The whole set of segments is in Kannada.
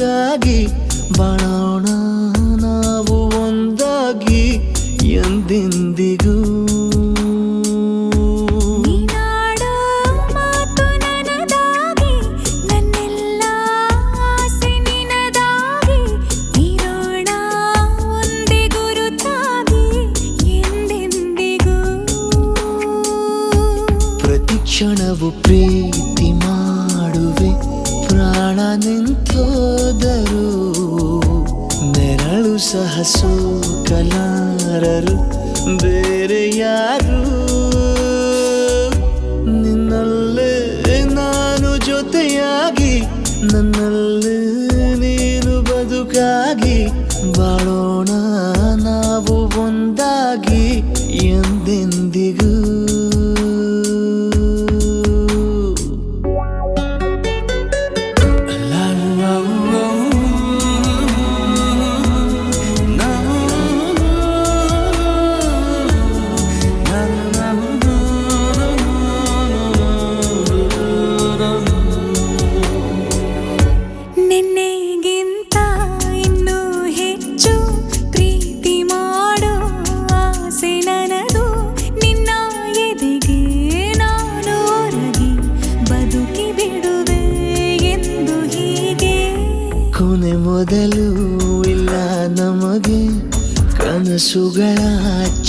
ಬದುಕಾಗಿ ಬಾಳೋಣ ನಾವು ಒಂದಾಗಿ ಎಂದೆಂದಿಗೂ. ಕ್ಷಣವು ಪ್ರೀತಿ ಮಾಡುವೆ ಪ್ರಾಣ ನಿಂತೋದರು ನೆರಳು ಸಹ ಸೋಕಲಾರರು ಬೇರೆ ಯಾರು. ನಿನ್ನಲ್ಲೇ ನಾನು ಜೊತೆಯಾಗಿ ನನ್ನಲ್ಲೇ ನೀನು ಬದುಕಾಗಿ ಬಾಳೋಣ ನಾವು ಒಂದಾಗಿ ಎಂದೆಂದಿಗೂ. ನಿನ್ನೆಗಿಂತ ಇನ್ನೂ ಹೆಚ್ಚು ಪ್ರೀತಿ ಮಾಡೋ ಆಸೆ ನನದು. ನಿನ್ನ ಎದೆಗೆ ನಾನು ಒರಗಿ ಬದುಕಿ ಬಿಡುವೆ ಎಂದು ಹೀಗೆ. ಕೊನೆ ಮೊದಲು ಇಲ್ಲ ನಮಗೆ ಕನಸುಗಳ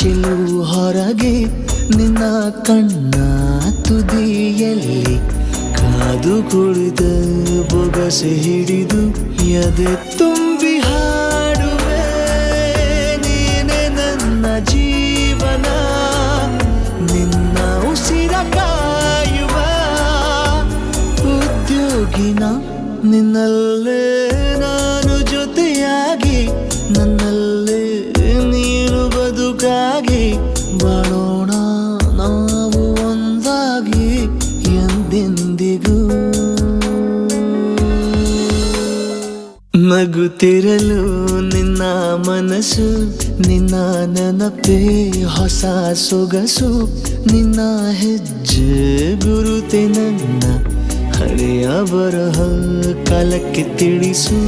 ಚೆಲು ಹೊರಗೆ ನಿನ್ನ ಕಣ್ಣ ತುದಿಯಲ್ಲಿ ಕಾದು ಕುಳಿತ ಬೊಗಸೆ ಹಿಡಿದು ಎದೆ ತುಂಬಿ ಹಾಡುವೆ ನೀನೆ ನನ್ನ ಜೀವನ ನಿನ್ನ ಉಸಿರ ಕಾಯುವ ಉದ್ಯೋಗಿನ. ನಿನ್ನಲ್ಲೇ ನಾನು ಜೊತೆಯಾಗಿ ನನ್ನಲ್ಲೇ ನೀನು ಬದುಕಾಗಿ ಬಾಳೋಣ ನಾವು ಒಂದಾಗಿ ಎಂದೆಂದಿಗೂ. ನಗುತ್ತಿರಲು ನಿನ್ನ ಮನಸ್ಸು ನಿನ್ನ ನೆನಪೇ ಹೊಸ ಸೊಗಸು ನಿನ್ನ ಹೆಜ್ಜೆ ಗುರುತೆ ನನ್ನ ಹಳೆಯ ಬರಹ ಕಾಲಕ್ಕೆ ತಿಳಿಸು.